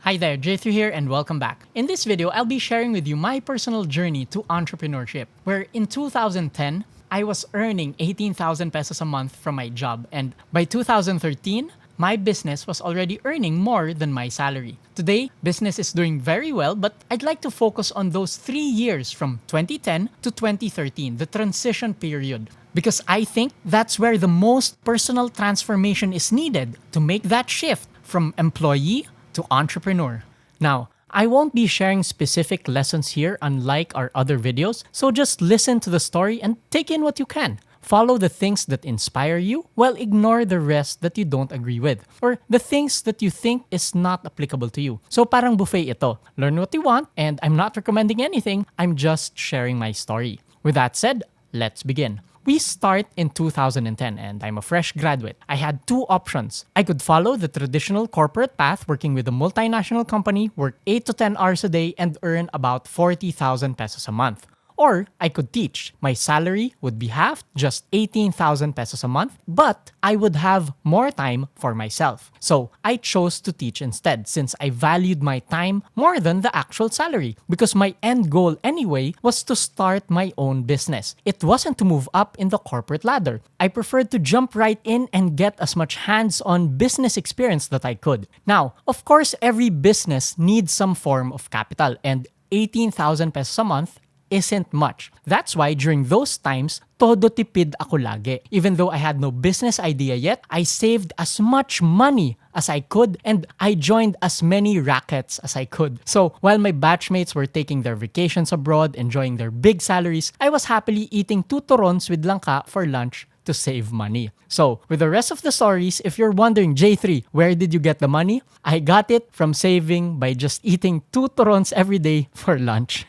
Hi there, J3 here and welcome back. In this video, I'll be sharing with you my personal journey to entrepreneurship, where in 2010, I was earning 18,000 pesos a month from my job, and by 2013, my business was already earning more than my salary. Today, business is doing very well, but I'd like to focus on those 3 years from 2010 to 2013, the transition period, because I think that's where the most personal transformation is needed to make that shift from employee to entrepreneur. Now, I won't be sharing specific lessons here unlike our other videos, so just listen to the story and take in what you can. Follow the things that inspire you while ignore the rest that you don't agree with or the things that you think is not applicable to you. So parang buffet ito. Learn what you want and I'm not recommending anything, I'm just sharing my story. With that said, let's begin. We start in 2010 and I'm a fresh graduate. I had two options. I could follow the traditional corporate path working with a multinational company, work 8 to 10 hours a day and earn about 40,000 pesos a month. Or I could teach. My salary would be half, just 18,000 pesos a month, but I would have more time for myself. So I chose to teach instead since I valued my time more than the actual salary because my end goal anyway was to start my own business. It wasn't to move up in the corporate ladder. I preferred to jump right in and get as much hands-on business experience that I could. Now, of course, every business needs some form of capital and 18,000 pesos a month isn't much. That's why during those times, todo tipid ako lagi. Even though I had no business idea yet, I saved as much money as I could and I joined as many rackets as I could. So while my batchmates were taking their vacations abroad, enjoying their big salaries, I was happily eating 2 turons with langka for lunch to save money. So, with the rest of the stories, if you're wondering, J3, where did you get the money? I got it from saving by just eating 2 turons every day for lunch.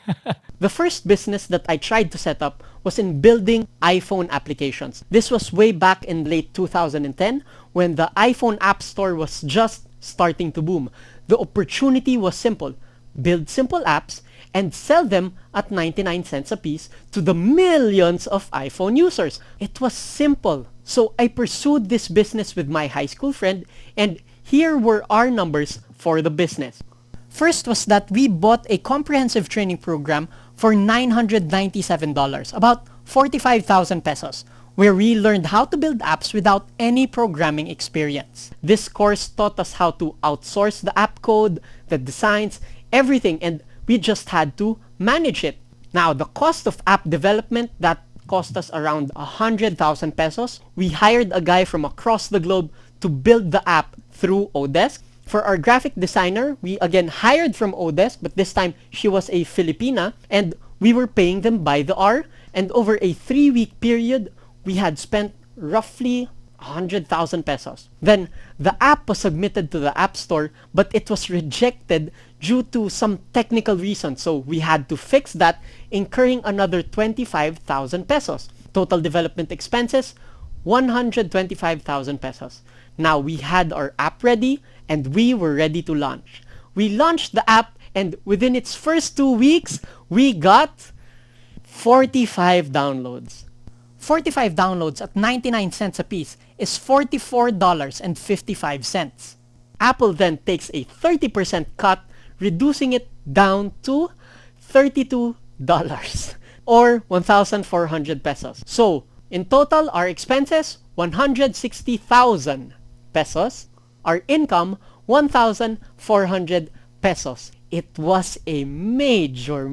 The first business that I tried to set up was in building iPhone applications. This was way back in late 2010 when the iPhone App Store was just starting to boom. The opportunity was simple. Build simple apps and sell them at 99 cents a piece to the millions of iPhone users. It was simple. So I pursued this business with my high school friend and here were our numbers for the business. First was that we bought a comprehensive training program for $997, about 45,000 pesos, where we learned how to build apps without any programming experience. This course taught us how to outsource the app code, the designs, everything, and we just had to manage it. Now, the cost of app development, that cost us around 100,000 pesos. We hired a guy from across the globe to build the app through Odesk. For our graphic designer, we again hired from Odesk, but this time she was a Filipina, and we were paying them by the hour. And over a 3-week period, we had spent roughly 100,000 pesos. Then the app was submitted to the App Store, but it was rejected due to some technical reasons. So we had to fix that, incurring another 25,000 pesos. Total development expenses, 125,000 pesos. Now we had our app ready and we were ready to launch. We launched the app and within its first 2 weeks, we got 45 downloads. 45 downloads at 99 cents a piece is $44.55. Apple then takes a 30% cut, reducing it down to $32 or 1,400 pesos. So, in total, our expenses, 160,000 pesos. Our income, 1,400 pesos. It was a major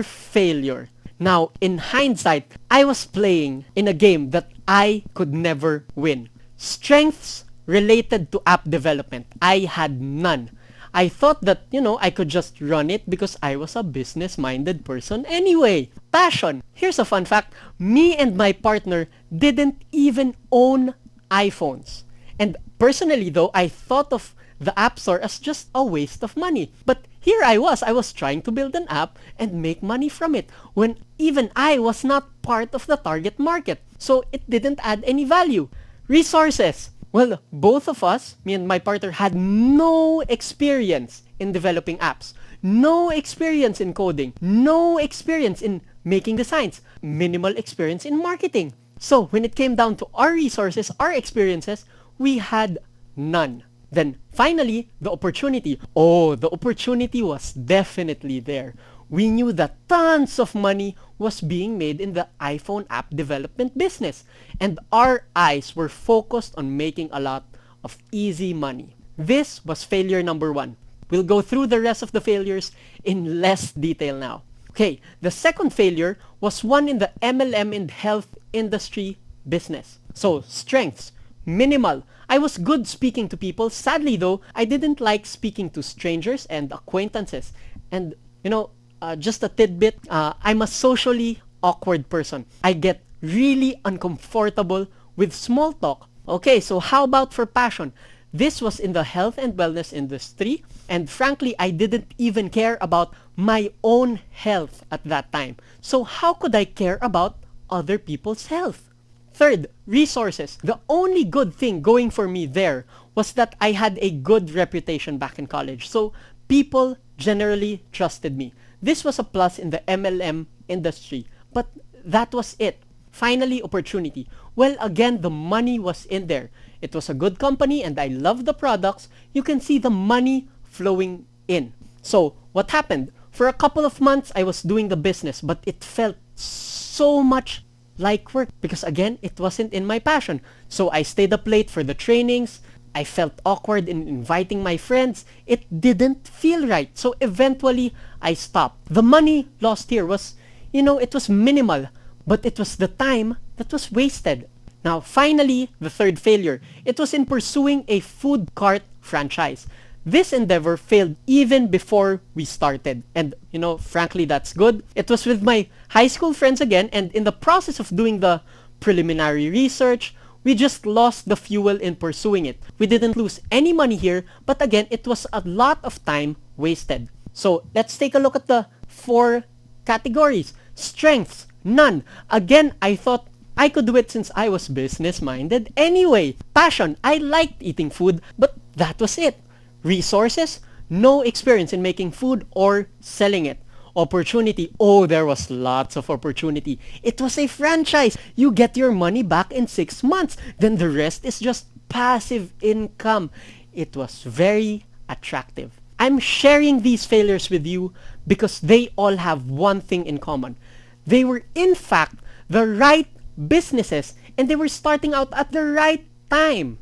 failure. Now, in hindsight, I was playing in a game that I could never win. Strengths related to app development, I had none. I thought that, I could just run it because I was a business-minded person anyway. Passion. Here's a fun fact. Me and my partner didn't even own iPhones. And personally though, I thought of the App Store as just a waste of money. But here I was trying to build an app and make money from it when even I was not part of the target market. So it didn't add any value. Resources. Well, both of us, me and my partner, had no experience in developing apps, no experience in coding, no experience in making designs, minimal experience in marketing. So when it came down to our resources, our experiences, we had none. Then finally, the opportunity. Oh, the opportunity was definitely there. We knew that tons of money was being made in the iPhone app development business, and our eyes were focused on making a lot of easy money. This was failure number 1. We'll go through the rest of the failures in less detail now. Okay, the second failure was one in the MLM and health industry business. So, strengths, minimal. I was good speaking to people. Sadly though, I didn't like speaking to strangers and acquaintances. And, just a tidbit, I'm a socially awkward person. I get really uncomfortable with small talk. Okay, so how about for passion? This was in the health and wellness industry, and frankly, I didn't even care about my own health at that time. So how could I care about other people's health? Third, resources. The only good thing going for me there was that I had a good reputation back in college. So people generally trusted me. This was a plus in the MLM industry, but that was it. Finally, opportunity. Well, again, the money was in there. It was a good company and I love the products. You can see the money flowing in. So, what happened? For a couple of months, I was doing the business, but it felt so much like work because again, it wasn't in my passion. So, I stayed up late for the trainings. I felt awkward in inviting my friends. It didn't feel right. So, eventually, I stopped. The money lost here was, it was minimal, but it was the time that was wasted. Now, finally, the third failure. It was in pursuing a food cart franchise. This endeavor failed even before we started. And, frankly, that's good. It was with my high school friends again, and in the process of doing the preliminary research, we just lost the fuel in pursuing it. We didn't lose any money here, but again, it was a lot of time wasted. So, let's take a look at the 4 categories. Strengths, none. Again, I thought I could do it since I was business-minded anyway. Passion, I liked eating food, but that was it. Resources, no experience in making food or selling it. Opportunity, oh, there was lots of opportunity. It was a franchise. You get your money back in 6 months. Then the rest is just passive income. It was very attractive. I'm sharing these failures with you because they all have one thing in common. They were in fact the right businesses and they were starting out at the right time.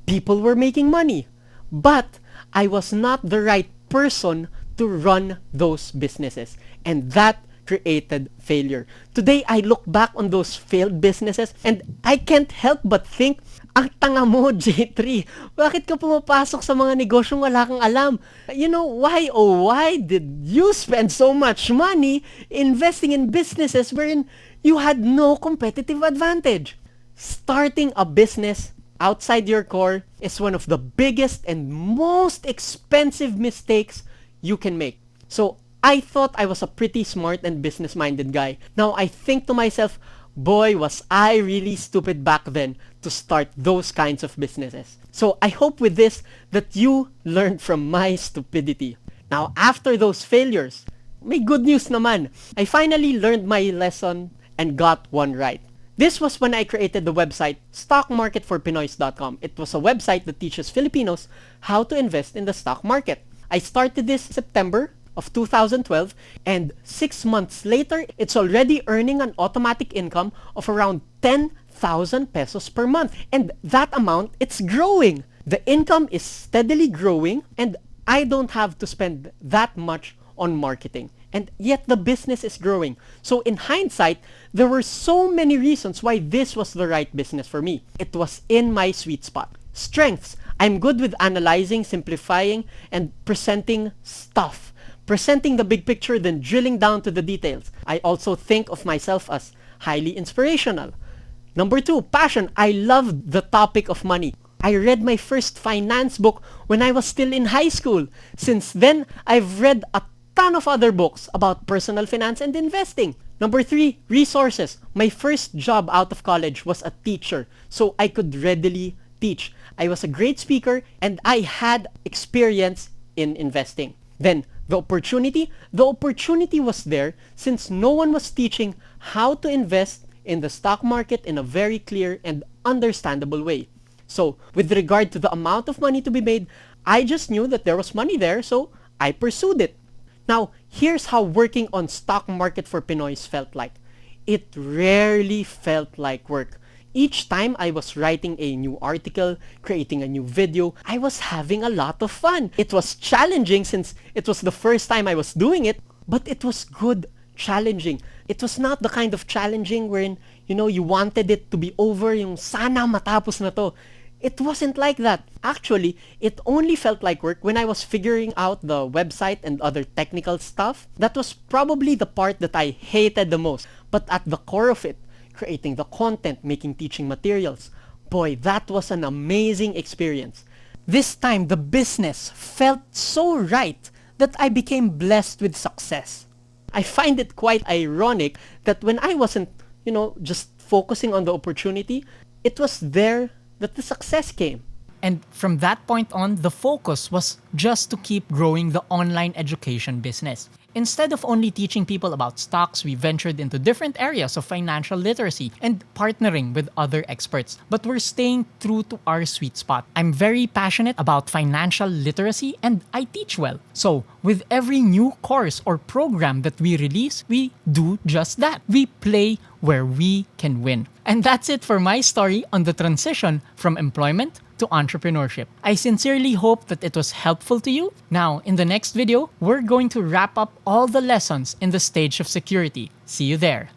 People were making money, but I was not the right person to run those businesses, and that created failure. Today, I look back on those failed businesses and I can't help but think, ang tanga mo, J3. Bakit ka pumapasok sa mga negosyong wala kang alam? Why did you spend so much money investing in businesses wherein you had no competitive advantage? Starting a business outside your core is one of the biggest and most expensive mistakes you can make. So, I thought I was a pretty smart and business-minded guy. Now, I think to myself, boy, was I really stupid back then to start those kinds of businesses. So, I hope with this that you learned from my stupidity. Now, after those failures, may good news naman. I finally learned my lesson and got one right. This was when I created the website stockmarketforpinoys.com. It was a website that teaches Filipinos how to invest in the stock market. I started this September of 2012, and 6 months later, it's already earning an automatic income of around 10,000 pesos per month. And that amount, it's growing. The income is steadily growing, and I don't have to spend that much on marketing. And yet the business is growing. So in hindsight, there were so many reasons why this was the right business for me. It was in my sweet spot. Strengths. I'm good with analyzing, simplifying, and presenting stuff. Presenting the big picture, then drilling down to the details. I also think of myself as highly inspirational. Number 2, passion. I love the topic of money. I read my first finance book when I was still in high school. Since then, I've read a ton of other books about personal finance and investing. Number 3, resources. My first job out of college was a teacher, so I could readily teach. I was a great speaker and I had experience in investing. Then, the opportunity was there since no one was teaching how to invest in the stock market in a very clear and understandable way. So with regard to the amount of money to be made, I just knew that there was money there, so I pursued it. Now, here's how working on stock market for Pinoys felt like. It rarely felt like work. Each time I was writing a new article, creating a new video, I was having a lot of fun. It was challenging since it was the first time I was doing it, but it was good challenging. It was not the kind of challenging wherein, you wanted it to be over, yung sana matapos na to. It wasn't like that. Actually, it only felt like work when I was figuring out the website and other technical stuff. That was probably the part that I hated the most. But at the core of it, creating the content, making teaching materials, boy, that was an amazing experience. This time, the business felt so right that I became blessed with success. I find it quite ironic that when I wasn't, just focusing on the opportunity, it was there that the success came. And from that point on, the focus was just to keep growing the online education business. Instead of only teaching people about stocks, we ventured into different areas of financial literacy and partnering with other experts. But we're staying true to our sweet spot. I'm very passionate about financial literacy and I teach well. So with every new course or program that we release, we do just that. We play where we can win. And that's it for my story on the transition from employment to entrepreneurship. I sincerely hope that it was helpful to you. Now, in the next video, we're going to wrap up all the lessons in the stage of security. See you there.